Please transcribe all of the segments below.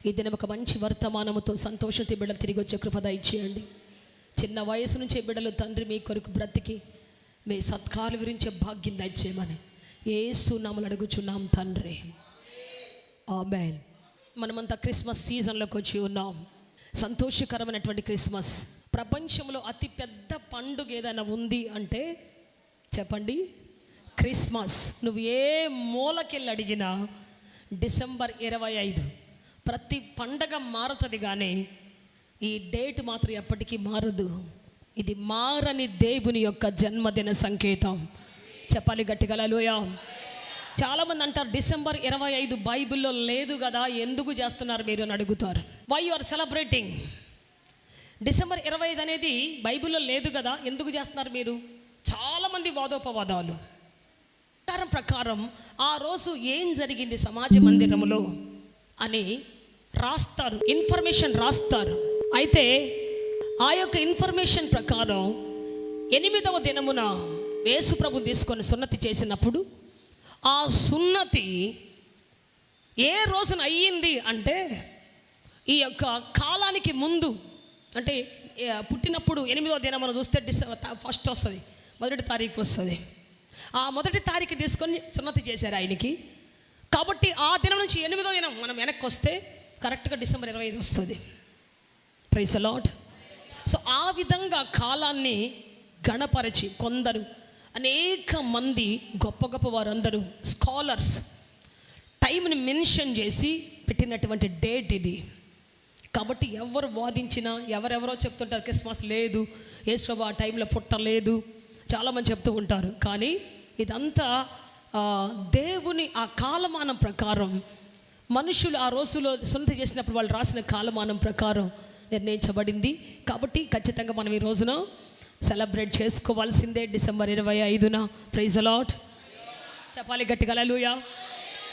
ఈ దినం ఒక మంచి వర్తమానముతో సంతోషంతో బిడ్డలు తిరిగి వచ్చే కృప దయచేయండి. చిన్న వయసు నుంచే బిడ్డలు తండ్రి మీ కొరకు బ్రతికి మీ సత్కార్యాలు వివరించే భాగ్యం దయచేయమని యేసు నామములో అడుగుచున్నాం తండ్రి, ఆమేన్. మనమంతా క్రిస్మస్ సీజన్లోకి వచ్చి ఉన్నాం. సంతోషకరమైనటువంటి క్రిస్మస్. ప్రపంచంలో అతి పెద్ద పండుగ ఏదైనా ఉంది అంటే చెప్పండి, క్రిస్మస్. నువ్వు ఏ మూలకెళ్ళి అడిగినా డిసెంబర్ 25 ప్రతి పండగ మారుతుంది, కానీ ఈ డేట్ మాత్రం ఎప్పటికీ మారదు. ఇది మారని దేవుని యొక్క జన్మదిన సంకేతం. చెప్పాలి గట్టిగా హల్లెలూయా. చాలామంది అంటారు డిసెంబర్ 25 బైబిల్లో లేదు కదా, ఎందుకు చేస్తున్నారు మీరు అని అడుగుతారు. Why you are celebrating? December 25 అనేది బైబిల్లో లేదు కదా, ఎందుకు చేస్తున్నారు మీరు? చాలామంది వాదోపవాదాలు. ప్రకారం ఆ రోజు ఏం జరిగింది సమాజ మందిరంలో అని రాస్తారు, ఇన్ఫర్మేషన్ రాస్తారు. అయితే ఆ యొక్క ఇన్ఫర్మేషన్ ప్రకారం 8వ దినమున యేసు ప్రభు తీసుకొని సున్నతి చేసినప్పుడు ఆ సున్నతి ఏ రోజున అయ్యింది అంటే ఈ యొక్క కాలానికి ముందు, అంటే పుట్టినప్పుడు 8వ దినమున చూస్తే ఫస్ట్ వస్తుంది, 1వ తారీఖు వస్తుంది. ఆ 1వ తారీఖు తీసుకొని సున్నతి చేశారు ఆయనకి. కాబట్టి ఆ దినం నుంచి 8వ దినం మనం వెనక్కి వస్తే కరెక్ట్గా డిసెంబర్ 25 వస్తుంది. Praise the lord. సో ఆ విధంగా కాలాన్ని గణపరిచి కొందరు అనేక మంది గొప్ప గొప్ప వారందరూ స్కాలర్స్ టైంని మెన్షన్ చేసి పెట్టినటువంటి డేట్ ఇది. కాబట్టి ఎవరు వాదించినా, ఎవరెవరో చెప్తుంటారు క్రిస్మస్ లేదు, యేసు ప్రభు ఆ టైంలో పుట్టలేదు, చాలామంది చెప్తూ ఉంటారు. కానీ ఇదంతా దేవుని ఆ కాలమానం ప్రకారం మనుషులు ఆ రోజులో సున్నతి చేసినప్పుడు వాళ్ళు రాసిన కాలమానం ప్రకారం నిర్ణయించబడింది. కాబట్టి ఖచ్చితంగా మనం ఈ రోజున సెలబ్రేట్ చేసుకోవాల్సిందే డిసెంబర్ 25న. Praise the Lord. చెప్పాలి గట్టిగా హల్లెలూయా.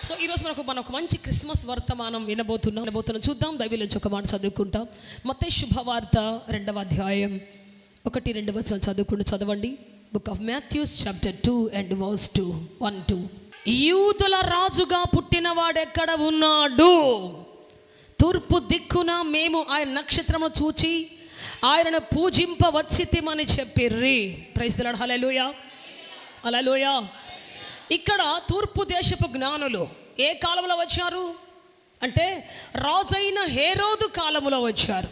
సో ఈరోజు మనకు మంచి క్రిస్మస్ వర్తమానం వినబోతున్నాం. చూద్దాం. బైబిల్ నుంచి ఒక మాట చదువుకుంటాం. మత్తయి శుభవార్త 2వ అధ్యాయం 1-2 వచనాలు చదవండి. Book of Matthews chapter 2 and verse 1-2. యూదుల రాజుగా పుట్టినవాడెక్కడ ఉన్నాడు? తూర్పు దిక్కున మేము ఆయన నక్షత్రమును చూచి ఆయనను పూజింపవచ్చితిమని చెప్పిర్రి. Praise the Lord. Hallelujah, hallelujah. ఇక్కడ తూర్పు దేశపు జ్ఞానులు ఏ కాలంలో వచ్చారు అంటే రాజైన హేరోదు కాలంలో వచ్చారు.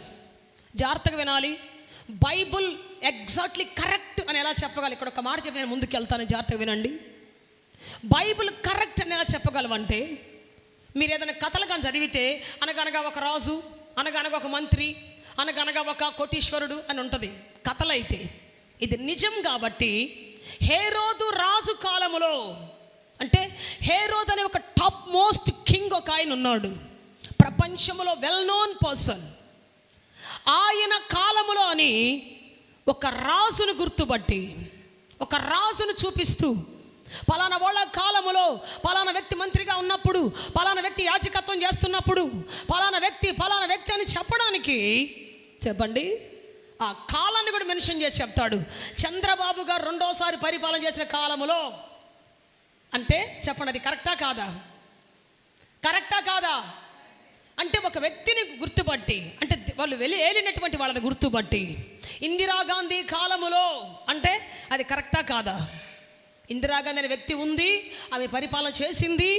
జాగ్రత్తగా వినాలి. బైబుల్ ఎగ్జాక్ట్లీ కరెక్ట్ అని ఎలా చెప్పగలరు? ఇక్కడ ఒక మాట చెప్పి నేను ముందుకు వెళ్తాను, జాగ్రత్తగా వినండి. బైబుల్ కరెక్ట్ అని ఎలా చెప్పగలవంటే, మీరు ఏదైనా కథలు కానీ చదివితే అనగనగా ఒక రాజు, అనగనగా ఒక మంత్రి, అనగనగా ఒక కోటీశ్వరుడు అని ఉంటుంది కథలైతే. ఇది నిజం కాబట్టి హేరోదు రాజు కాలములో, అంటే హేరోదు అనే ఒక టాప్ మోస్ట్ కింగ్ ఒక ఆయన ఉన్నాడు, ప్రపంచంలో వెల్ నోన్ పర్సన్. ఆయన కాలములో అని ఒక రాజును గుర్తుపట్టి, ఒక రాజును చూపిస్తూ, పలానా వాళ్ళ కాలములో పలానా వ్యక్తి మంత్రిగా ఉన్నప్పుడు, పలానా వ్యక్తి యాజకత్వం చేస్తున్నప్పుడు, పలానా వ్యక్తి అని చెప్పడానికి, చెప్పండి, ఆ కాలాన్ని కూడా మెన్షన్ చేసి చెప్తాడు. చంద్రబాబు గారు 2వసారి పరిపాలన చేసిన కాలములో అంటే చెప్పండి, అది కరెక్టా కాదా? కరెక్టా కాదా? అంటే ఒక వ్యక్తిని గుర్తుపట్టి, అంటే వాళ్ళు ఏలినటువంటి వాళ్ళని గుర్తుపట్టి, ఇందిరాగాంధీ కాలములో అంటే అది కరెక్టా కాదా? ఇందిరాగాంధీ అనే వ్యక్తి ఉంది, ఆమె పరిపాలన చేసింది,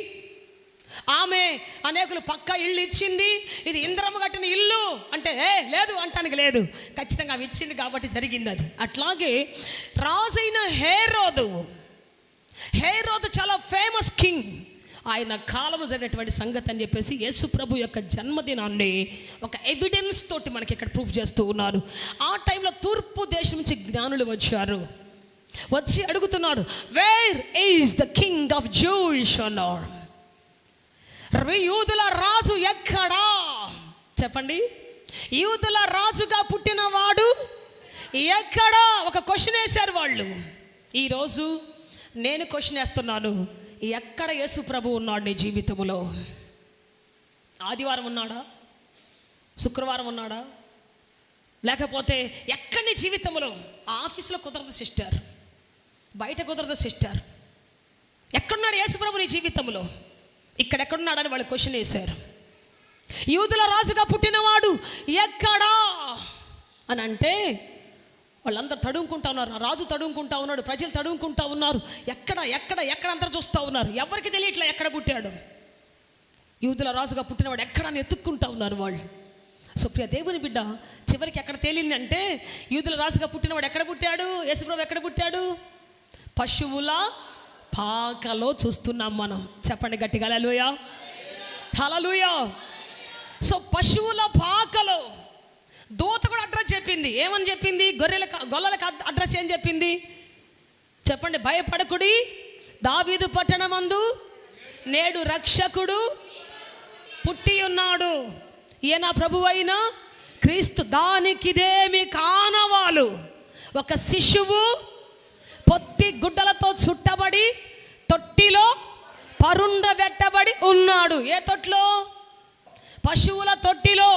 ఆమె అనేకులు పక్కా ఇల్లు ఇచ్చింది, ఇది ఇందిరమ్మ కట్టిన ఇల్లు అంటే లేదు అంటానికి లేదు, ఖచ్చితంగా ఆమె ఇచ్చింది కాబట్టి జరిగింది అది. అట్లాగే రాజైన హేరోదు చాలా ఫేమస్ కింగ్, ఆయన కాలము జరిగినటువంటి సంగతి అని చెప్పేసి యేసు ప్రభు యొక్క జన్మదినాన్ని ఒక ఎవిడెన్స్ తోటి మనకి ఇక్కడ ప్రూఫ్ చేస్తూ ఉన్నారు. ఆ టైంలో తూర్పు దేశం నుంచి జ్ఞానులు వచ్చి అడుగుతున్నాడు, where is the king of Jewish అన్నారు. యూదుల రాజు ఎక్కడా? చెప్పండి, యూదుల రాజుగా పుట్టినవాడు ఎక్కడా? ఒక క్వశ్చన్ వేశారు వాళ్ళు. ఈరోజు నేను క్వశ్చన్ వేస్తున్నాను, ఎక్కడ యేసు ప్రభు ఉన్నాడు నీ జీవితంలో? ఆదివారం ఉన్నాడా? శుక్రవారం ఉన్నాడా? లేకపోతే ఎక్కడ నీ జీవితంలో? ఆఫీస్లో కుదరదు సిస్టర్, బయట కుదరదు సిస్టర్. ఎక్కడున్నాడు యేసు ప్రభు నీ జీవితంలో? ఇక్కడెక్కడున్నాడని వాళ్ళు క్వశ్చన్ వేశారు. యూదుల రాజుగా పుట్టినవాడు ఎక్కడా అని అంటే వాళ్ళందరూ తడుముకుంటా ఉన్నారు. రాజు తడుముకుంటా ఉన్నాడు, ప్రజలు తడుముకుంటా ఉన్నారు. ఎక్కడ ఎక్కడ ఎక్కడ అందరూ చూస్తూ ఉన్నారు. ఎవరికి తెలియట్లా ఎక్కడ పుట్టాడు. యూదుల రాజుగా పుట్టినవాడు ఎక్కడని ఎత్తుక్కుంటా ఉన్నారు వాళ్ళు. సో ప్రియ దేవుని బిడ్డ, చివరికి ఎక్కడ తేలిందంటే యూదుల రాజుగా పుట్టినవాడు ఎక్కడ పుట్టాడు, యేసుప్రభు ఎక్కడ పుట్టాడు? పశువుల పాకలో చూస్తున్నాం మనం. చెప్పండి గట్టిగా హల్లెలూయా, హల్లెలూయా. సో పశువుల పాకలో దూత కూడా అడ్రస్ చెప్పింది. ఏమని చెప్పింది? గొల్లలకు అడ్రస్ ఏం చెప్పింది చెప్పండి? భయపడకుడి, దావీదు పట్టణమందు నేడు రక్షకుడు పుట్టి ఉన్నాడు, ఈయన ప్రభువైన క్రీస్తు. దానికిదేమి కానవాలు, ఒక శిశువు పొత్తి గుడ్డలతో చుట్టబడి తొట్టిలో పరుండబెట్టబడి ఉన్నాడు. ఏ తొట్లో? పశువుల తొట్టిలో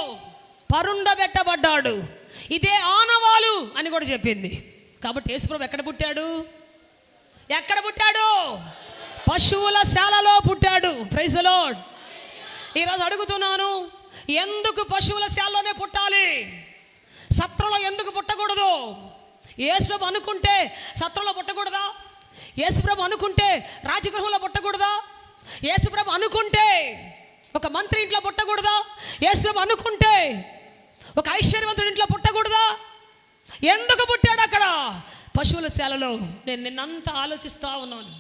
పరుండబెట్టబడ్డాడు. ఇదే ఆనవాలు అని కూడా చెప్పింది. కాబట్టి యేసుప్రభు ఎక్కడ పుట్టాడు? ఎక్కడ పుట్టాడు? పశువుల శాలలో పుట్టాడు. Praise the Lord. ఈరోజు అడుగుతున్నాను, ఎందుకు పశువుల శాలలోనే పుట్టాలి? సత్రంలో ఎందుకు పుట్టకూడదు? యేసుప్రభు అనుకుంటే సత్రంలో పుట్టకూడదా? యేసుప్రభు అనుకుంటే రాజగృహంలో పుట్టకూడదా? యేసుప్రభు అనుకుంటే ఒక మంత్రి ఇంట్లో పుట్టకూడదా? యేసుప్రభు అనుకుంటే ఒక ఐశ్వర్యవంతుడి ఇంట్లో పుట్టకూడదా? ఎందుకు పుట్టాడు అక్కడ పశువుల శాలలో? నేను నిన్నంతా ఆలోచిస్తూ ఉన్నాను,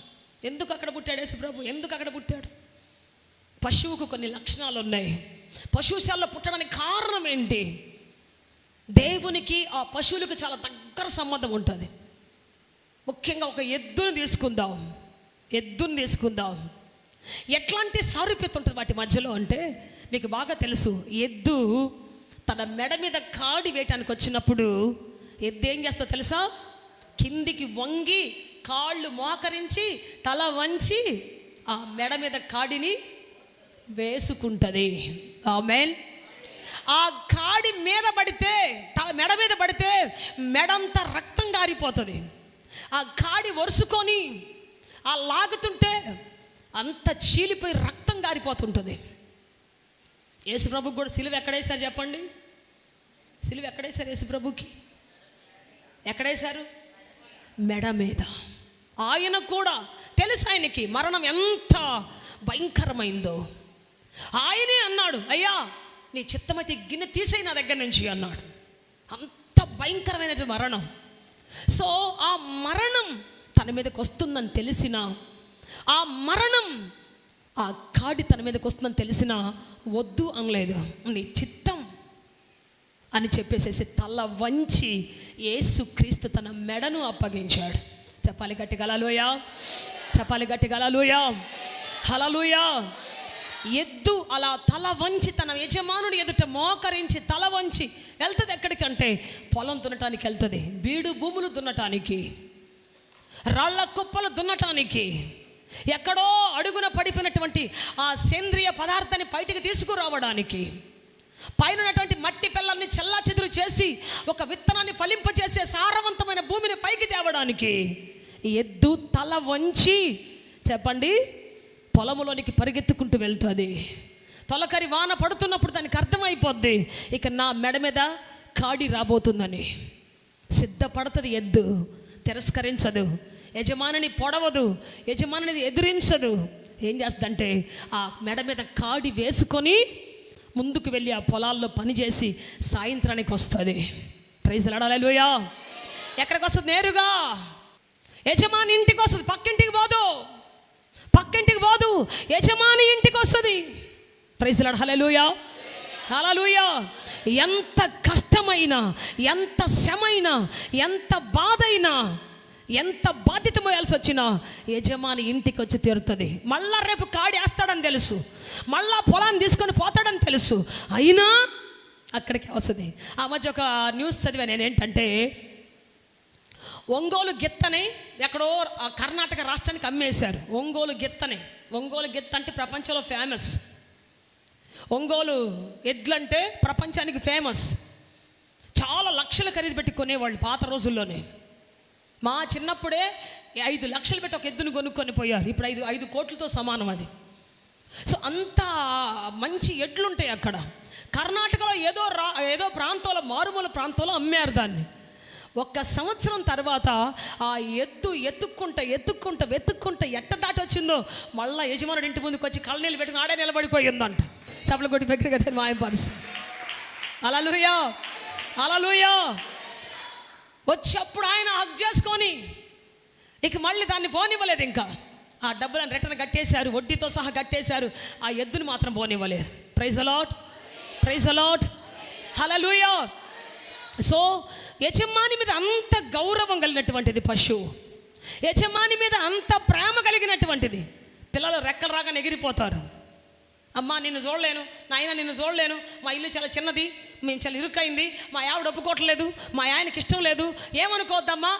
ఎందుకు అక్కడ పుట్టాడు యేసుప్రభు? ఎందుకు అక్కడ పుట్టాడు? పశువుకు కొన్ని లక్షణాలు ఉన్నాయి. పశువుశాలలో పుట్టడానికి కారణం ఏంటి? దేవునికి ఆ పశువులకు చాలా దగ్గర సంబంధం ఉంటుంది. ముఖ్యంగా ఒక ఎద్దును తీసుకుందాం. ఎట్లాంటి సారూప్యత ఉంటుంది వాటి మధ్యలో అంటే మీకు బాగా తెలుసు. ఎద్దు తన మెడ మీద కాడి వేయటానికి వచ్చినప్పుడు ఎద్దు ఏం చేస్తా తెలుసా? కిందికి వంగి కాళ్ళు మోకరించి తల వంచి ఆ మెడ మీద కాడిని వేసుకుంటుంది. ఆమేన్. ఆ కాడి మీద పడితే, మెడ మీద పడితే మెడంతా రక్తం గారిపోతుంది. ఆ కాడి వరుసుకొని ఆ లాగుతుంటే అంత చీలిపోయి రక్తం గారిపోతుంటుంది. యేసుప్రభుకి కూడా సిలువ ఎక్కడేశారు చెప్పండి? సిలువ ఎక్కడేశారు యేసుప్రభుకి? ఎక్కడేశారు? మెడ మీద. ఆయన కూడా తెలుసు ఆయనకి మరణం ఎంత భయంకరమైందో. ఆయనే అన్నాడు, అయ్యా నీ చిత్తమైతే గిన్నె తీసేయి నా దగ్గర నుంచి అన్నాడు. అంత భయంకరమైన మరణం. సో ఆ మరణం తన మీదకి వస్తుందని తెలిసిన, ఆ మరణం ఆ కాడి తన మీదకి వస్తుందని తెలిసిన వద్దు అనలేదు. నీ చిత్తం అని చెప్పేసేసి తల వంచి యేసుక్రీస్తు తన మెడను అప్పగించాడు. చెప్పాలి గట్టిగా హల్లెలూయా, చెప్పాలి గట్టిగా హల్లెలూయా, హల్లెలూయా. ఎద్దు అలా తల వంచి తన యజమానుడి ఎదుట మోకరించి తల వంచి వెళ్తుంది. ఎక్కడికంటే పొలం దున్నటానికి వెళ్తుంది, బీడు భూములు దున్నటానికి, రాళ్ల కుప్పలు దున్నటానికి, ఎక్కడో అడుగున పడిపోయినటువంటి ఆ సేంద్రియ పదార్థాన్ని బయటికి తీసుకురావడానికి, పైన ఉన్నటువంటి మట్టి పిల్లల్ని చెల్లాచెదురు చేసి ఒక విత్తనాన్ని ఫలింపజేసే సారవంతమైన భూమిని పైకి తేవడానికి ఎద్దు తల వంచి చెప్పండి పొలంలోనికి పరిగెత్తుకుంటూ వెళ్తుంది. తొలకరి వాన పడుతున్నప్పుడు దానికి అర్థమైపోద్ది, ఇక నా మెడ మీద కాడి రాబోతుందని. సిద్ధపడుతుంది ఎద్దు, తిరస్కరించదు, యజమానిని పొడవదు, యజమానిని ఎదిరించదు. ఏం చేస్తుందంటే ఆ మెడ మీద కాడి వేసుకొని ముందుకు వెళ్ళి ఆ పొలాల్లో పనిచేసి సాయంత్రానికి వస్తుంది. ప్రైజ్ ది లార్డ్, హల్లెలూయా. ఎక్కడికి వస్తుంది? నేరుగా యజమాని ఇంటికి వస్తుంది. పక్కింటికి పోదు, యజమాని ఇంటికి వస్తుంది. ప్రైజ్ ది లార్డ్, హల్లెలూయా, హల్లెలూయా. ఎంత కష్టమైనా, ఎంత శ్రమైనా, ఎంత బాధైనా, ఎంత బాధ్యత మోయాల్సి వచ్చినా యజమాని ఇంటికి వచ్చి తీరుతుంది. మళ్ళా రేపు కాడి వేస్తాడని తెలుసు, మళ్ళా పొలాన్ని తీసుకొని పోతాడని తెలుసు, అయినా అక్కడికి వస్తుంది. ఆ మధ్య ఒక న్యూస్ చదివా నేను. ఏంటంటే ఒంగోలు గిత్తని ఎక్కడో కర్ణాటక రాష్ట్రానికి అమ్మేశారు. ఒంగోలు గిత్త అంటే ప్రపంచంలో ఫేమస్. ఒంగోలు ఎడ్లంటే ప్రపంచానికి ఫేమస్. చాలా లక్షలు ఖరీదు పెట్టి కొనేవాళ్ళు పాత రోజుల్లోనే. మా చిన్నప్పుడే 5 లక్షలు పెట్టి ఒక ఎద్దును కొనుక్కొని పోయారు. ఇప్పుడు 5 కోట్లతో సమానం అది. సో అంత మంచి ఎడ్లుంటాయి అక్కడ. కర్ణాటకలో ఏదో ప్రాంతంలో, మారుమూల ప్రాంతంలో అమ్మారు దాన్ని. 1 సంవత్సరం తర్వాత ఆ ఎద్దు వెతుక్కుంటా ఎట్ట దాటి వచ్చిందో మళ్ళీ యజమానుడి ఇంటి ముందుకు వచ్చి కళ్ళనీళ్ళు పెట్టుకుని ఆడే నిలబడిపోయిందంట. చప్పలు కొట్టి వ్యక్తిగత మాయపరుస్తుంది. హల్లెలూయా. వచ్చేప్పుడు ఆయన హగ్ చేసుకొని ఇక మళ్ళీ దాన్ని పోనివ్వలేదు. ఇంకా ఆ డబ్బులను రిటర్న్ కట్టేశారు, వడ్డీతో సహా కట్టేశారు. ఆ ఎద్దుని మాత్రం పోనివ్వలేదు. Praise the Lord. Hallelujah. So యజమాని మీద అంత గౌరవం కలిగినటువంటిది పశువు, యజమాని మీద అంత ప్రేమ కలిగినటువంటిది. పిల్లలు రెక్కలు రాగానే ఎగిరిపోతారు. అమ్మ నిన్ను చూడలేను, నాయన నిన్ను చూడలేను, మా ఇల్లు చాలా చిన్నది, మేము చాలా ఇరుక్కైంది, మా ఆవిడ ఒప్పుకోవట్లేదు, మా ఆయనకి ఇష్టం లేదు, ఏమనుకోవద్దమ్మా,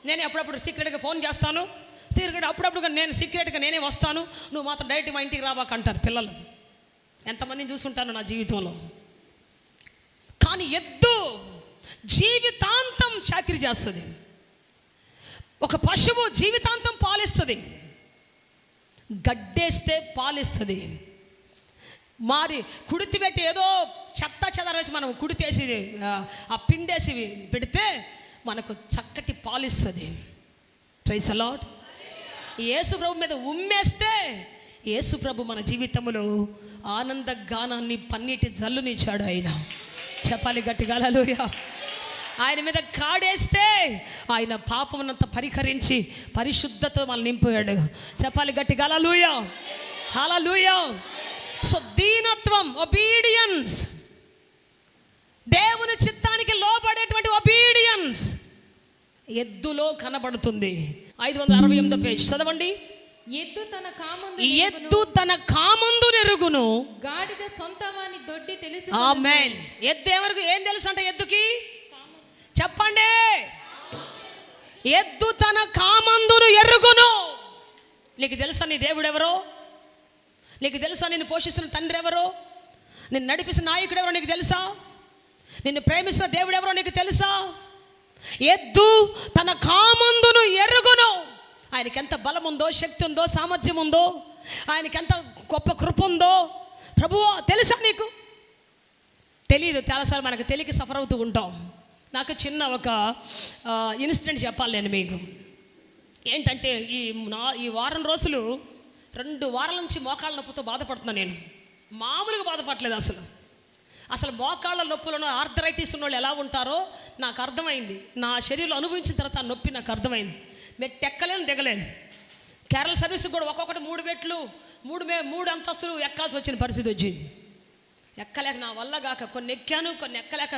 నేను అప్పుడప్పుడు సీక్రెట్గా ఫోన్ చేస్తాను, అప్పుడప్పుడు నేను సీక్రెట్గా నేనే వస్తాను, నువ్వు మాత్రం డైరెక్ట్ మా ఇంటికి రాబాకంటారు పిల్లలు. ఎంతమందిని చూసుంటాను నా జీవితంలో. కానీ ఎద్దు జీవితాంతం చాకిరీ చేస్తుంది. ఒక పశువు జీవితాంతం పాలిస్తుంది, గడ్డేస్తే పాలిస్తుంది. మరి కుడితి పెట్టి ఏదో చెత్త చెదరేసి మనం కుడితేసి ఆ పిండేసి పెడితే మనకు చక్కటి పాలిస్తుంది. Praise the Lord. యేసు ప్రభు మీద ఉమ్మేస్తే యేసు ప్రభు మన జీవితంలో ఆనంద గానాన్ని, పన్నీటి జల్లునిచ్చాడు ఆయన. చెప్పాలి గట్టిగా హల్లెలూయా. ఆయన మీద కాడేస్తే ఆయన పాపమునంతా పరిహరించి పరిశుద్ధతో మనం నింపాడు. చెప్పాలి గట్టిగా హల్లెలూయా. సో దీనత్వం, ఒబీడియన్స్, దేవుని చిత్తానికి లోబడేటువంటి ఒబీడియన్స్ ఎద్దులో కనబడుతుంది. 568 పేజ్ చదవండి. ఎద్దు తన కామందు నెరుగును, గాడిద సొంతవాని దొడ్డి తెలుసు. ఆమేన్. ఎద్దు ఎవరికి ఏం తెలుసు అంట? ఎద్దుకి చెప్పండి. ఎద్దు తన కామందును ఎరుగును. నీకు తెలుసా నీ దేవుడు ఎవరో? నీకు తెలుసా నిన్ను పోషిస్తున్న తండ్రి ఎవరో? నిన్ను నడిపిస్తున్న నాయకుడు ఎవరో నీకు తెలుసా? నిన్ను ప్రేమిస్తున్న దేవుడు ఎవరో నీకు తెలుసా? ఎద్దు తన కామందును ఎరుగును. ఆయనకి ఎంత బలం ఉందో, శక్తి ఉందో, సామర్థ్యం ఉందో, ఆయనకి ఎంత గొప్ప కృప ఉందో ప్రభువా తెలుసా నీకు? తెలియదు. చాలాసార్లు మనకు తెలియక సఫర్ అవుతూ ఉంటాం. నాకు చిన్న ఒక ఇన్సిడెంట్ చెప్పాలి నేను మీకు. ఏంటంటే ఈ వారం రోజులు 2 వారాల నుంచి మోకాళ్ళ నొప్పితో బాధపడుతున్నాను నేను. మామూలుగా బాధపడలేదు అసలు మోకాళ్ళ నొప్పులను, ఆర్థరైటిస్ ఉన్నోళ్ళు ఎలా ఉంటారో నాకు అర్థమైంది. నా శరీరంలో అనుభవించిన తర్వాత ఆ నొప్పి నాకు అర్థమైంది. మెట్టు ఎక్కలేను, దిగలేను. కేరళ సర్వీస్ కూడా ఒక్కొక్కటి 3 మెట్లు 3 అంతస్తులు ఎక్కాల్సి వచ్చిన పరిస్థితి వచ్చింది. ఎక్కలేక నా వల్ల కాక కొన్ని ఎక్కాను, కొన్ని ఎక్కలేక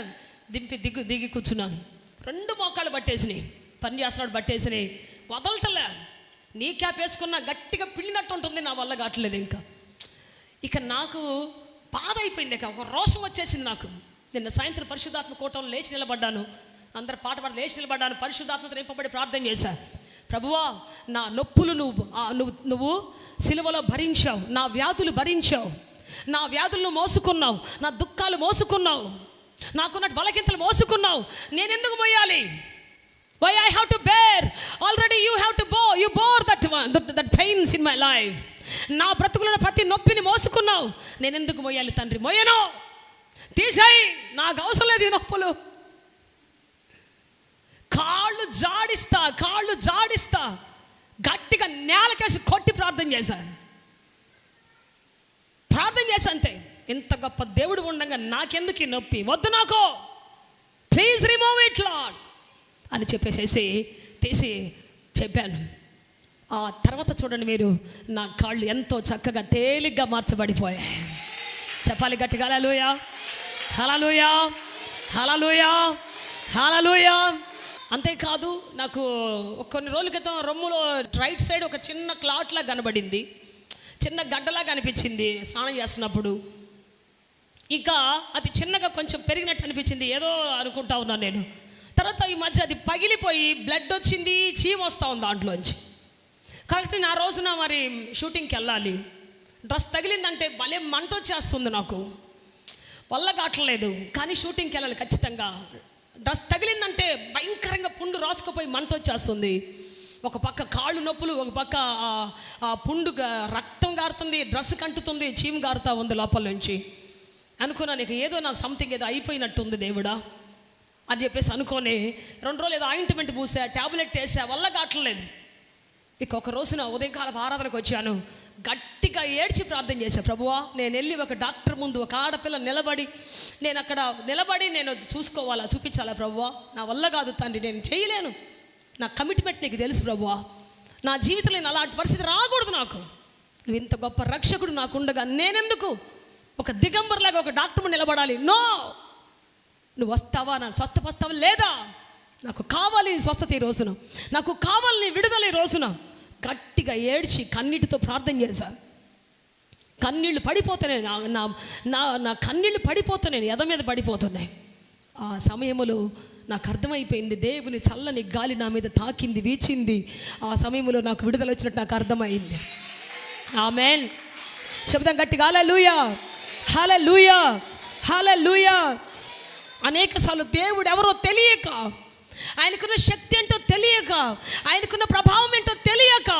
దిగి కూర్చున్నాను. 2 మోకాళ్ళు పట్టేసినాయి, పని చేస్తున్నాడు పట్టేసినాయి, వదలటలే. నీ క్యాప్ వేసుకున్నా గట్టిగా పిల్లినట్టు ఉంటుంది, నా వల్ల కావట్లేదు. ఇక నాకు బాధ అయిపోయింది, ఇక ఒక రోషం వచ్చేసింది నాకు. నిన్న సాయంత్రం పరిశుద్ధాత్మ కూటంలో లేచి నిలబడ్డాను. అందరు పాట పాడి లేచి నిలబడ్డాను. పరిశుద్ధాత్మతో నింపబడి ప్రార్థన చేశా. ప్రభువా, నా నొప్పులు నువ్వు సిలువలో భరించావు, నా వ్యాధులు భరించావు, నా వ్యాధులను మోసుకున్నావు, నా దుఃఖాలు మోసుకున్నావు, నాకున్న బలకింతలు మోసుకున్నావు. నేను ఎందుకు మోయాలి? Why I have to bear? Already you bore that pains in my life. నా బ్రతుకులో ప్రతి నొప్పిని మోసుకున్నావు. నేను ఎందుకు మోయాలి తండ్రి? మోయను, తీసేయి, నాకు అవసరం లేదు ఈ నొప్పులు. కాళ్ళు జాడిస్తా గట్టిగా నేలకేసి కొట్టి ప్రార్థన చేశాను అంతే. ఇంత గొప్ప దేవుడు ఉండగా నాకెందుకు ఈ నొప్పి? వద్దు నాకు, ప్లీజ్ రిమూవ్ ఇట్ లార్డ్ అని తీసి చెప్పాను. ఆ తర్వాత చూడండి మీరు, నా కాళ్ళు ఎంతో చక్కగా తేలిగ్గా మార్చబడిపోయాయి. చెప్పాలి గట్టిగా హల్లెలూయా, హల్లెలూయా, హల్లెలూయా, హల్లెలూయా. అంతేకాదు, నాకు కొన్ని రోజుల క్రితం రొమ్ములో రైట్ సైడ్ ఒక చిన్న క్లాట్లా కనబడింది, చిన్న గడ్డలా కనిపించింది స్నానం చేస్తున్నప్పుడు. ఇక అది చిన్నగా కొంచెం పెరిగినట్టు అనిపించింది, ఏదో అనుకుంటా ఉన్నాను నేను. తర్వాత ఈ మధ్య అది పగిలిపోయి బ్లడ్ వచ్చింది, చీమ వస్తూ ఉంది దాంట్లోంచి. కరెక్ట్ నా రోజున మరి షూటింగ్కి వెళ్ళాలి. డ్రెస్ తగిలిందంటే భలే మంట వచ్చేస్తుంది, నాకు వల్ల కావట్లేదు. కానీ షూటింగ్కి వెళ్ళాలి ఖచ్చితంగా. డ్రెస్ తగిలిందంటే భయంకరంగా పుండు రాసుకుపోయి మంట వచ్చేస్తుంది. ఒక పక్క కాళ్ళు నొప్పులు, ఒక పక్క పుండు రక్తం గారుతుంది, డ్రెస్ కంటుతుంది, చీమ గారుతూ ఉంది లోపల నుంచి. అనుకున్నాను, నీకు ఏదో నాకు సంథింగ్ ఏదో అయిపోయినట్టుంది దేవుడా అని చెప్పేసి అనుకొని 2 రోజులు ఏదో ఆయింట్మెంట్ పూసా, ట్యాబ్లెట్ వేసా, వల్ల కావట్లేదు. ఇక ఒక రోజున ఉదయకాలపు ఆరాధనకు వచ్చాను, గట్టిగా ఏడ్చి ప్రార్థన చేశాను. ప్రభువా, నేను వెళ్ళి ఒక డాక్టర్ ముందు ఒక ఆడపిల్ల నిలబడి నేను చూసుకోవాలా, చూపించాలా ప్రభువా, నా వల్ల కాదు తండ్రి, నేను చేయలేను, నా కమిట్మెంట్ నీకు తెలుసు ప్రభువా, నా జీవితంలో నేను అలాంటి పరిస్థితి రాకూడదు, నాకు నువ్వు ఇంత గొప్ప రక్షకుడు నాకుండగా నేనెందుకు ఒక దిగంబర్లాగా ఒక డాక్టర్ ముందు నిలబడాలి? నో, నువ్వు వస్తావా, నన్ను స్వస్థపరుస్తావా లేదా? నాకు కావాలి నీ స్వస్థత ఈ రోజున, నాకు కావాలి నీ విడుదల ఈ రోజున. గట్టిగా ఏడ్చి కన్నీటితో ప్రార్థన చేశాను. కన్నీళ్ళు పడిపోతున్నాయి, నా కన్నీళ్ళు పడిపోతున్నాయి, ఎద మీద పడిపోతున్నాయి. ఆ సమయంలో నాకు అర్థమైపోయింది, దేవుని చల్లని గాలి నా మీద తాకింది, వీచింది. ఆ సమయంలో నాకు విడుదల వచ్చినట్టు నాకు అర్థమైంది. ఆమేన్. చెబుదాం గట్టిగా హల్లెలూయా, హల్లెలూయా, హల్లెలూయా. అనేకసార్లు దేవుడు ఎవరో తెలియక, ఆయనకున్న శక్తి ఏంటో తెలియక, ఆయనకున్న ప్రభావం ఏంటో తెలియక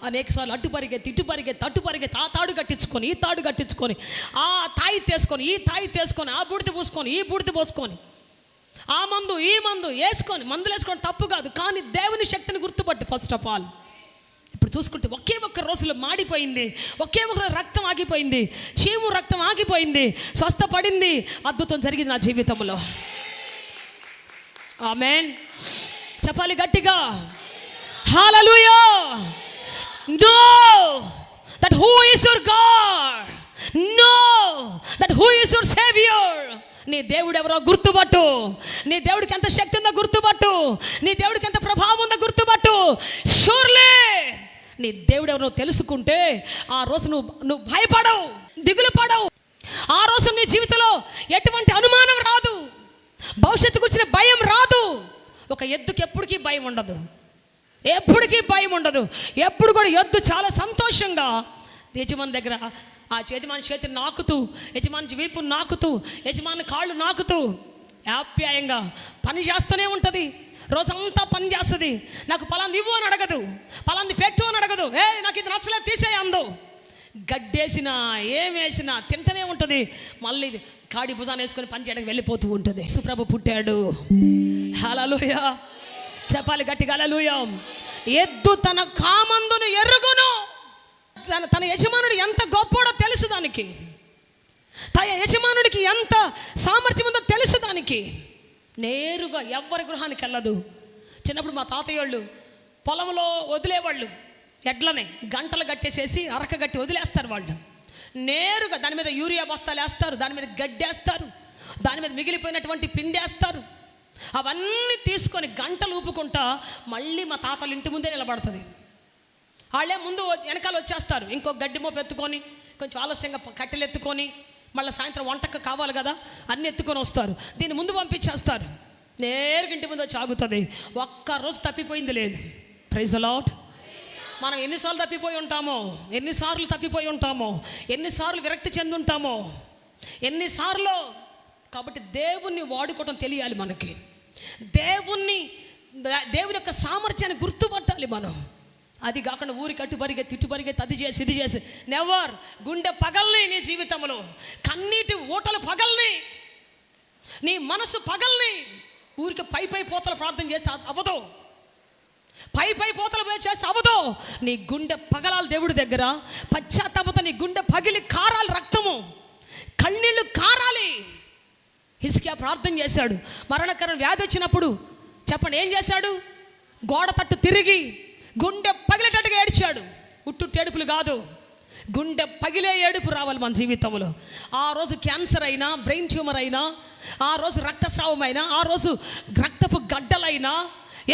అనేకసార్లు అటు పరిగెత్తి ఆ తాడు కట్టించుకొని ఈ తాడు కట్టించుకొని, ఆ తాయి తీసుకొని ఈ తాయి తీసుకొని, ఆ బూడిద పోసుకొని ఈ బూడిద పోసుకొని, ఆ మందు ఈ మందు వేసుకొని, మందులు వేసుకొని తప్పు కాదు, కానీ దేవుని శక్తిని గుర్తుపట్టి ఫస్ట్ ఆఫ్ ఆల్ ఇప్పుడు చూసుకుంటే ఒకే ఒక్క రోజులో మాడిపోయింది, ఒకే ఒక్క రక్తం ఆగిపోయింది, చీము రక్తం ఆగిపోయింది, స్వస్థపడింది, అద్భుతం జరిగింది నా జీవితంలో. ఆమేన్. చెప్పాలి గట్టిగా hallelujah. Know that who is your God, know that who is your saviour. నీ దేవుడు ఎవరో గుర్తుపట్టు, నీ దేవుడికి ఎంత శక్తి ఉందో గుర్తుపట్టు, నీ దేవుడికి ఎంత ప్రభావం ఉందో గుర్తుపట్టు. షూర్లీ నీ దేవుడు ఎవరో తెలుసుకుంటే ఆ రోజు నువ్వు భయపడవు, దిగులు పడవు. ఆ రోజు నీ జీవితంలో ఎటువంటి అనుమానం రాదు, భవిష్యత్తుకు వచ్చిన భయం రాదు. ఒక ఎద్దుకి ఎప్పటికీ భయం ఉండదు, ఎప్పటికీ భయం ఉండదు. ఎప్పుడు కూడా ఎద్దు చాలా సంతోషంగా యజమాని దగ్గర ఆ యజమాని చేతిని నాకుతూ, యజమాని వీపు నాకుతూ, యజమాని కాళ్ళు నాకుతూ ఆప్యాయంగా పని చేస్తూనే ఉంటుంది. రోజంతా పని చేస్తుంది. నాకు పలాంది ఇవ్వు అని అడగదు, పలాంది పెట్టు అని అడగదు. నాకు ఇది నచ్చలేదు తీసేయి అందో. గడ్డేసినా ఏమేసినా తింటూనే ఉంటుంది. మళ్ళీ కాడి భుజాన్ని వేసుకొని పని చేయడానికి వెళ్ళిపోతూ ఉంటుంది. సుప్రభు పుట్టాడు. హల్లెలూయా. చెప్పాలి గట్టిగా హల్లెలూయా. ఎద్దు తన కామందును ఎరుగును. తన యజమానుడు ఎంత గొప్పోడో తెలుసు దానికి, తన యజమానుడికి ఎంత సామర్థ్యం ఉందో తెలుసు దానికి. నేరుగా ఎవరి గృహానికి వెళ్ళదు. చిన్నప్పుడు మా తాతయ్య వాళ్ళు పొలంలో వదిలేవాళ్ళు, ఎడ్లని గంటలు కట్టేసేసి అరక గట్టి వదిలేస్తారు. వాళ్ళు నేరుగా దాని మీద యూరియా బస్తాలు వేస్తారు, దాని మీద గడ్డేస్తారు, దాని మీద మిగిలిపోయినటువంటి పిండి వేస్తారు. అవన్నీ తీసుకొని గంటలు ఊపుకుంటా మళ్ళీ మా తాతల ఇంటి ముందే నిలబడుతుంది. వాళ్ళే ముందు వెనకాల వచ్చేస్తారు, ఇంకో గడ్డి మోపు ఎత్తుకొని, కొంచెం ఆలస్యంగా కట్టెలు ఎత్తుకొని, మళ్ళీ సాయంత్రం వంటకు కావాలి కదా అన్నీ ఎత్తుకొని వస్తారు. దీన్ని ముందు పంపించేస్తారు. నేరుగా ఇంటి ముందు వచ్చి ఆగుతుంది. ఒక్కరోజు తప్పిపోయింది లేదు. Praise the Lord. మనం ఎన్నిసార్లు తప్పిపోయి ఉంటామో, ఎన్నిసార్లు విరక్తి చెంది ఉంటామో, ఎన్నిసార్లు. కాబట్టి దేవుణ్ణి వాడుకోవటం తెలియాలి మనకి. దేవుని యొక్క సామర్థ్యాన్ని గుర్తుపట్టాలి మనం. అది కాకుండా ఊరికి అటు పరిగెత్తి ఇటు పరిగెత్తి అది చేసి ఇది చేసి నెవర్. గుండె పగల్ని, నీ జీవితంలో కన్నీటి ఊటలు పగల్ని, నీ మనసు పగల్ని. ఊరికి పై పోతలు ప్రార్థన చేస్తే అవ్వదు, పై పోతలు చేస్తే అవ్వదు. నీ గుండె పగలాలి దేవుడి దగ్గర. పశ్చాత్తాపంతో నీ గుండె పగిలి కారాలి, రక్తము కన్నీళ్ళు కారాలి. హిజ్కియా ప్రార్థన చేశాడు. మరణకరం వ్యాధి వచ్చినప్పుడు చెప్పండి ఏం చేశాడు? గోడ తట్టు తిరిగి గుండె పగిలేటట్టుగా ఏడ్చాడు. ఏడుపులు కాదు, గుండె పగిలే ఏడుపు రావాలి మన జీవితంలో. ఆ రోజు క్యాన్సర్ అయినా, బ్రెయిన్ ట్యూమర్ అయినా, ఆ రోజు రక్తస్రావం అయినా, ఆ రోజు రక్తపు గడ్డలైనా,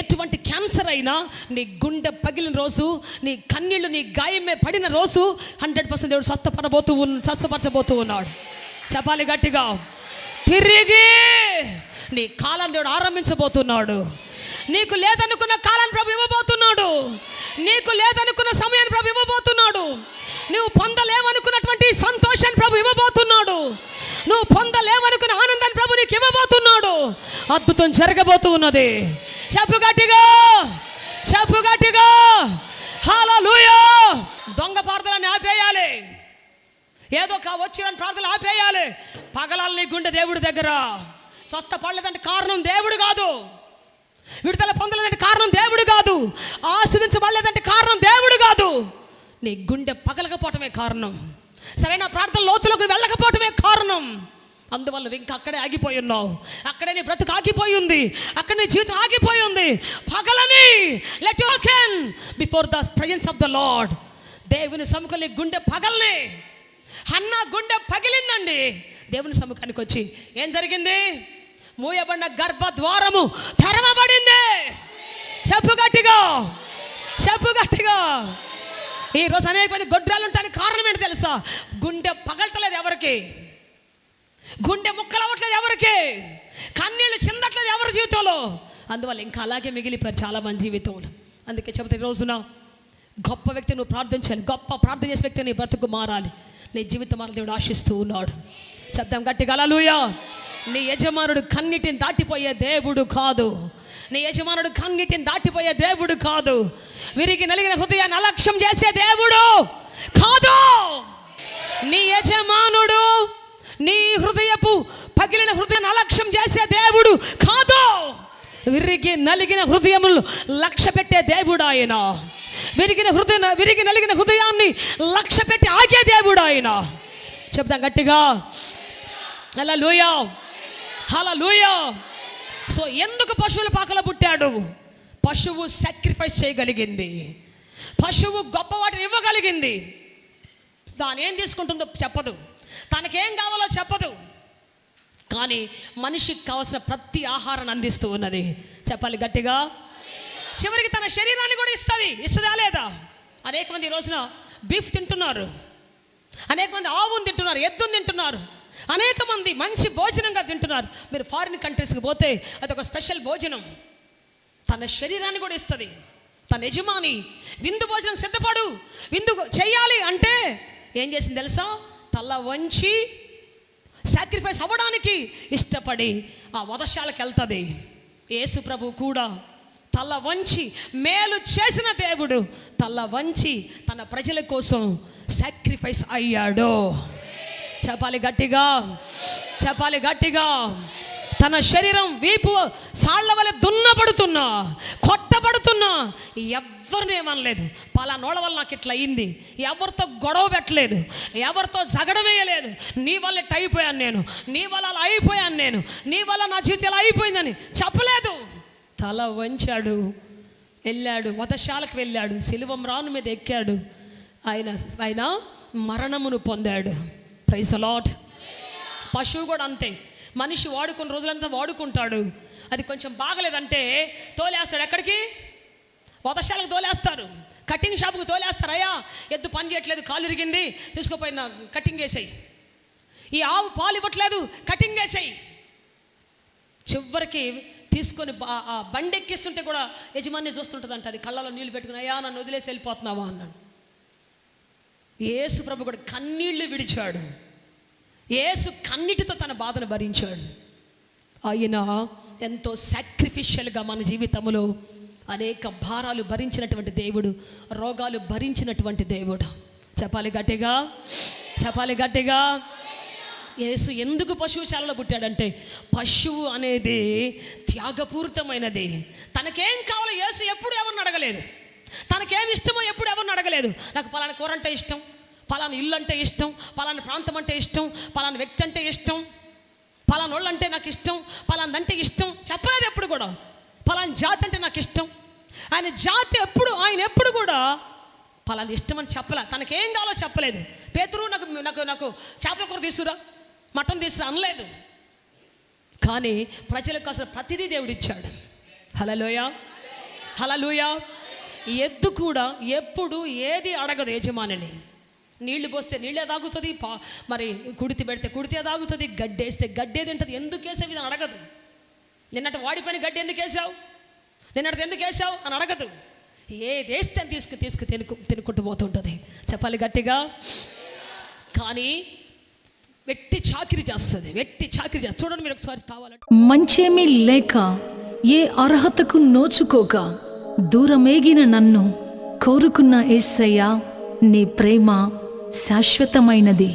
ఎటువంటి క్యాన్సర్ అయినా, నీ గుండె పగిలిన రోజు, నీ కన్నీళ్ళు నీ గాయమే పడిన రోజు 100% దేవుడు స్వస్థపరచబోతూ ఉన్నాడు. చెప్పాలి గట్టిగా. తిరిగి నీ కాలం దేవుడు ఆరంభించబోతున్నాడు. నీకు లేదనుకున్న కాలాన్ని ప్రభు ఇవ్వబోతున్నాడు. నీకు లేదనుకున్న సమయాన్ని ప్రభు ఇవ్వబోతున్నాడు. నువ్వు పొందలేవనుకున్నటువంటి సంతోషాన్ని ప్రభు ఇవ్వబోతున్నాడు. నువ్వు పొందలేవనుకున్న ఆనందాన్ని ప్రభు నీకు ఇవ్వబోతున్నాడు. అద్భుతం జరగబోతూ ఉన్నది. చెప్పు గట్టిగా, చెప్పు గట్టిగా హల్లెలూయా. దొంగ ప్రార్థనని ఆపేయాలి. ఏదో వచ్చిన ప్రార్థనలు ఆపేయాలి. పగలాలి నీ గుండె దేవుడి దగ్గర. స్వస్థపడలేదంటే కారణం దేవుడు కాదు. విడుదల పొందలేదంటే కారణం దేవుడు కాదు. ఆస్వాదించబడలేదంటే కారణం దేవుడు కాదు. నీ గుండె పగలకపోవటమే కారణం. సరైన ప్రార్థన లోతులోకి వెళ్ళకపోవటమే కారణం. అందువల్ల ఇంకా అక్కడే ఆగిపోయి ఉన్నావు. అక్కడే నీ బ్రతుకు ఆగిపోయి ఉంది. అక్కడ నీ జీవితం ఆగిపోయి ఉంది. పగలని let you walk before the presence of the Lord. దేవుని సముఖంలో గుండె పగలనే. హన్నా గుండె పగిలిందండి. దేవుని సముఖానికి వచ్చి ఏం జరిగింది? మూయబడిన గర్భద్వారము తెరవబడింది. చెప్పు గట్టిగా, చెప్పు గట్టిగా. ఈరోజు అనేక మంది గొడ్రాలు ఉంటానికి కారణం ఏంటి తెలుసా? గుండె పగలట్లేదు ఎవరికి, గుండె ముక్కలు అవ్వట్లేదు ఎవరికి, కన్నీళ్ళు చిందట్లేదు ఎవరి జీవితంలో. అందువల్ల ఇంకా అలాగే మిగిలిపోయారు చాలామంది జీవితంలో. అందుకే చెబుతా, ఈ రోజున గొప్ప వ్యక్తి నువ్వు ప్రార్థించాలి. గొప్ప ప్రార్థన చేసే వ్యక్తి నీ బ్రతుకు మారాలి. నీ జీవితం మారాలి. దేవుడు ఆశిస్తూ ఉన్నాడు. చెప్తాం గట్టిగా హల్లెలూయా. నీ యజమానుడు కన్నిటిని దాటిపోయే దేవుడు కాదు. నీ యజమానుడు కన్నిటిని దాటిపోయే దేవుడు కాదు. విరిగి నలిగిన హృదయాన్ని అలక్ష్యం చేసే దేవుడు కాదు. నీ యజమానుడు నీ హృదయపు పగిలిన హృదయాన్ని అలక్ష్యం చేసే దేవుడు కాదు. విరిగి నలిగిన హృదయములు లక్ష్య పెట్టే దేవుడు ఆయన. విరిగి నలిగిన హృదయాన్ని లక్ష్య పెట్టి ఆగే దేవుడు ఆయన. చెప్తాం గట్టిగా హల్లెలూయా, హల్లెలూయా. సో ఎందుకు పశువుల పాకలో పుట్టాడు? పశువు సాక్రిఫైస్ చేయగలిగింది. పశువు గొప్ప వాటిని ఇవ్వగలిగింది. దాని ఏం తీసుకుంటుందో చెప్పదు, తనకేం కావాలో చెప్పదు. కానీ మనిషికి కావాల్సిన ప్రతి ఆహారాన్ని అందిస్తూ ఉన్నది. చెప్పాలి గట్టిగా. చివరికి తన శరీరాన్ని కూడా ఇస్తుందా లేదా? అనేక మంది ఈ రోజున బీఫ్ తింటున్నారు, అనేక మంది ఆవును తింటున్నారు, ఎద్దును తింటున్నారు, అనేక మంది మంచి భోజనంగా తింటున్నారు. మీరు ఫారిన్ కంట్రీస్కి పోతే అదొక స్పెషల్ భోజనం. తన శరీరాన్ని కూడా ఇస్తుంది. తన యజమాని విందు భోజనం సిద్ధపడు, విందు చెయ్యాలి అంటే ఏం చేసింది తెలుసా? తల వంచి సాక్రిఫైస్ అవ్వడానికి ఇష్టపడి ఆ వధశాలకు వెళ్తుంది. యేసు ప్రభు కూడా తల వంచి, మేలు చేసిన దేవుడు తల వంచి తన ప్రజల కోసం సాక్రిఫైస్ అయ్యాడు. చెప్పాలి గట్టిగా, చెప్పాలి గట్టిగా. తన శరీరం వీపు సాళ్ల వలె దున్నబడుతున్నా, కొట్టబడుతున్నా ఎవరిని ఏమనలేదు. పలానోళ్ళ వల్ల నాకు ఇట్లా అయింది, ఎవరితో గొడవ పెట్టలేదు, ఎవరితో జగడం వేయలేదు. నీ వల్ల ఇట్లా అయిపోయాను నేను, నీ వల్ల అలా అయిపోయాను నేను, నీ వల్ల నా జీవితం ఎలా అయిపోయిందని చెప్పలేదు. తల వంచాడు, వెళ్ళాడు, వధశాలకు వెళ్ళాడు, సిలువ మ్రాను మీద ఎక్కాడు. ఆయన మరణమును పొందాడు. Praise the Lord. పశువు కూడా అంతే. మనిషి వాడుకున్న రోజులంతా వాడుకుంటాడు. అది కొంచెం బాగలేదంటే తోలేస్తాడు. ఎక్కడికి? వధశాలకు తోలేస్తారు, కటింగ్ షాపుకు తోలేస్తారు. అయ్యా ఎద్దు పని చేయట్లేదు, కాలు ఇరిగింది, తీసుకుపోయిన కటింగ్ వేసేయి. ఈ ఆవు పాలు ఇవ్వట్లేదు, కటింగ్ వేసేయి. చివరికి తీసుకొని ఆ బండి ఎక్కిస్తుంటే కూడా యజమాని చూస్తుంటుంది అంట. అది కళ్ళలో నీళ్ళు పెట్టుకుని, అయ్యా నన్ను వదిలేసి వెళ్ళిపోతున్నావా అన్నాడు. యేసు ప్రభు కూడా కన్నీళ్లు విడిచాడు. యేసు కన్నిటితో తన బాధను భరించాడు. ఆయన ఎంతో సాక్రిఫిషియల్గా మన జీవితంలో అనేక భారాలు భరించినటువంటి దేవుడు, రోగాలు భరించినటువంటి దేవుడు. చెప్పాలి గట్టిగా, చెప్పాలి గట్టిగా. యేసు ఎందుకు పశువుశాలలో పుట్టాడంటే, పశువు అనేది త్యాగపూరితమైనది. తనకేం కావాలో యేసు ఎప్పుడు ఎవరిని అడగలేదు. తనకేమి ఇష్టమో ఎప్పుడు ఎవరిని అడగలేదు. నాకు పలానా కూర అంటే ఇష్టం, పలానా ఇల్లు అంటే ఇష్టం, పలానా ప్రాంతం అంటే ఇష్టం, పలానా వ్యక్తి అంటే ఇష్టం, పలానా వాళ్ళు అంటే నాకు ఇష్టం, పలానంటే ఇష్టం చెప్పలేదు ఎప్పుడు కూడా. పలానా జాతి అంటే నాకు ఇష్టం. ఆయన జాతి ఆయన ఎప్పుడు కూడా పలానా ఇష్టం అని చెప్పలే. తనకేం కావాలో చెప్పలేదు. పేతురు నాకు చేపల కూర తీసుకురా, మటన్ తీసుకురా అనలేదు. కానీ ప్రజలకు అసలు ప్రతిదీ దేవుడు ఇచ్చాడు. హల్లెలూయా, హల్లెలూయా. ఎద్దు కూడా ఎప్పుడు ఏది అడగదు యజమానిని. నీళ్లు పోస్తే నీళ్ళే తాగుతుంది, మరి కుడితి పెడితే కుడితే తాగుతుంది, గడ్డేస్తే గడ్డే తింటుంది. ఎందుకు వేసావు ఇది అడగదు. నిన్నటి వాడిపోయిన గడ్డి ఎందుకు వేసావు, నిన్నటి ఎందుకు వేసావు అని అడగదు. ఏది వేస్తే తీసుకు తినుకుంటూ పోతుంటుంది. చెప్పాలి గట్టిగా. కానీ వెట్టి చాకిరి చేస్తుంది, వెట్టి చాకిరి చేస్తుంది. చూడండి మీరు ఒకసారి కావాలంటే. మంచేమీ లేక ఏ అర్హతకు నోచుకోక దూరమేగిన నన్ను కోరుకున్న యేసయ్య, నీ ప్రేమ శాశ్వతమైనది.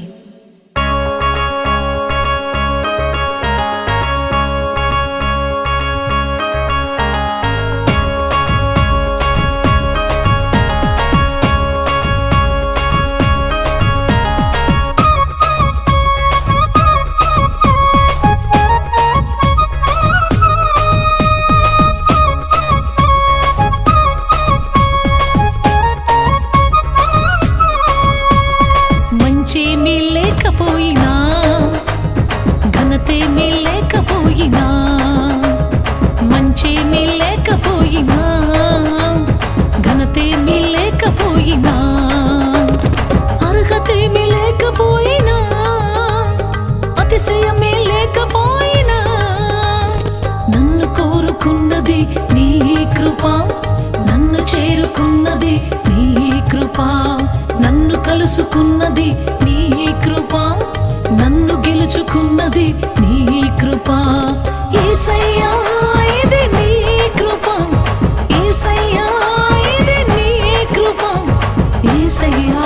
లేకపోయినా, మంచేమీ లేకపోయినా, ఘనతేమీ లేకపోయినా, అర్హతేమీ లేకపోయినా, అతిశయమే లేకపోయినా, నన్ను కోరుకున్నది నీ కృప, నన్ను చేరుకున్నది నీ కృప, నన్ను కలుసుకున్నది నీ కృప, నన్ను గెలుచుకున్నది నీ కృప. యేసయ్యా ఇది నీ కృప, యేసయ్యా ఇది నీ కృప, యేసయ్యా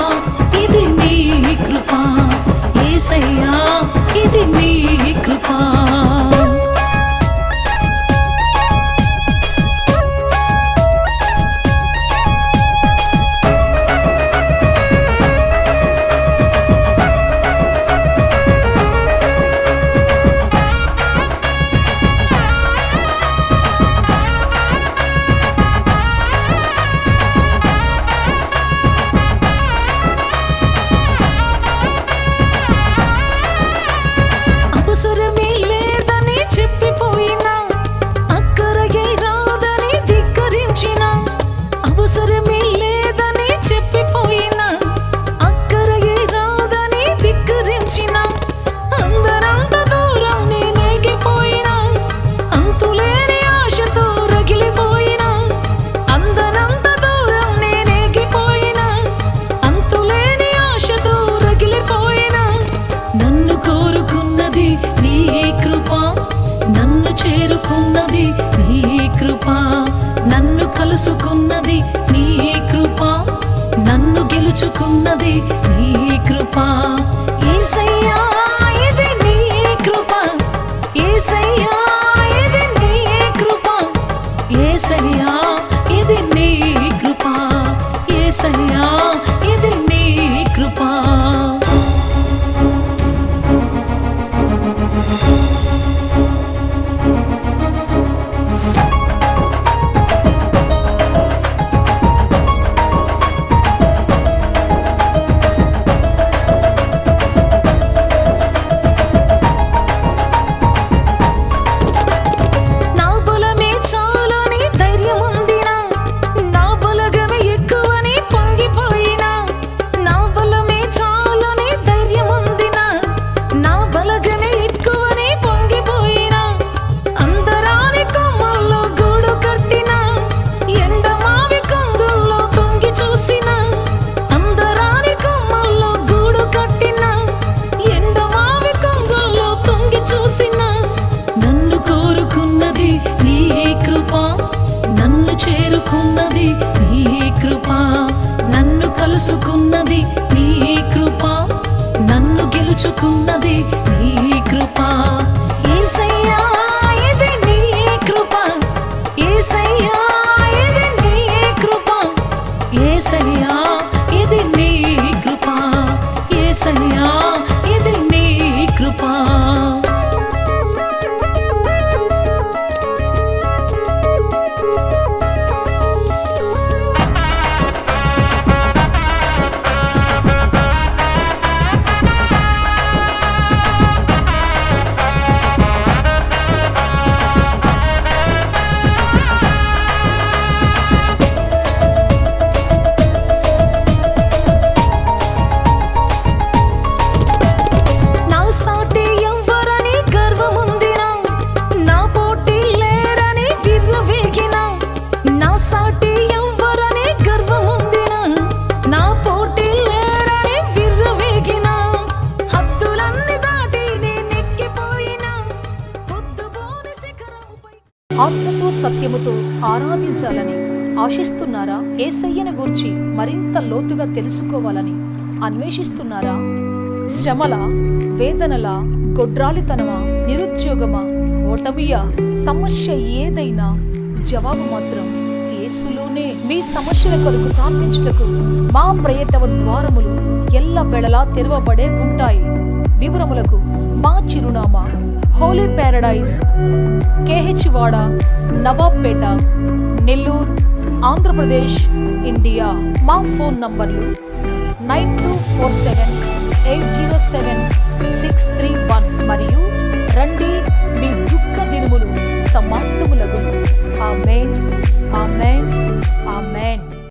ఇది నీ కృప, యేసయ్యా ఇది నీ కృప. అవసరమే లేదని చెప్పిపోయినా, అక్కరగే రాదని ధిక్కరించిన, అవసరమే లేదని చెప్పిపోయినా, అక్కరగే రాదని ధిక్కరించిన, అందరంత దూరం నేనేగిపోయినా, అంతులేని ఆశతో రగిలిపోయినా, అందరంత దూరం నేనేగిపోయినా, అంతులేని ఆశతో రగిలిపోయినా, నన్ను కోరుకున్నది నీ కృప, నన్ను చేరుకున్నది నీ కృప, నన్ను కలుసుకున్నది నీ కృప, నన్ను గెలుచుకున్నది నీ కృప. యేసయ్యా ఇది నీ కృప, యేసయ్యా ఇది నీ కృప, యేసయ్యా ఇది నీ కృప, యేసయ్యా ఇది నీ కృప. నా బలమే చాలని ధైర్యం ఉందినా, నా బలగమే ఎక్కువని పొంగిపోయినా, నా బలమే చాలని ధైర్యం ఉందినా, నా బలగమే ఎక్కువని పొంగిపోయినా, అందరాని కొమ్మల్లో గూడు కట్టినా, ఎండమావి కొంగుల్లో తొంగి చూసినా, అందరాని కొమ్మల్లో గూడు కట్టినా, ఎండమావి కొంగుల్లో తొంగి చూసినా, నన్ను కోరుకున్నది నీ కృప, నన్ను చేరుకున్నది నీ కృప, నన్ను కలుసుకున్నది నీ కృప, నన్ను గెలుచుకున్నది నీ కృప. యేసయ్యా ఇది నీ కృప, యేసయ్యా ఇది నీ కృప, యేసయ్యా ఇది నీ కృప, యేసయ్యా ఇది నీ కృప. నా సాటి ఎవ్వరని గర్వముందినా, నా పోటీ లేరని విర్రవీగినా, నా సాటి ఎవ్వరని గర్వముందినా, నా పోటీ లేరని విర్రవీగినా, హద్దులన్నీ దాటి నేనెక్కిపోయినా, పొద్దుపోని శిఖరముపై. ఆత్మతో సత్యముతో ఆరాధించాలని ఆశిస్తున్నారా? యేసయ్యను గూర్చి మరింత లోతుగా తెలుసుకోవాలని అన్వేషిస్తున్నారా? శ్రమల, వేదనల, గొడ్రాలితనమా, నిరుద్యోగమా, ఓటమియా, సమస్య ఏదైనా జవాబు మాత్రం యేసులోనే. మీ సమస్యల కొరకు ప్రార్థించుటకు మా ప్రేయర్ ద్వారములు ఎల్లవేళలా తెరవబడే ఉంటాయి. వివరములకు మా చిరునామా హోలీ ప్యారడైజ్, KH వాడ, నవాబ్పేట, నెల్లూరు, ఆంధ్రప్రదేశ్, ఇండియా. మా ఫోన్ నంబర్లు 9247807631 మరియు రండి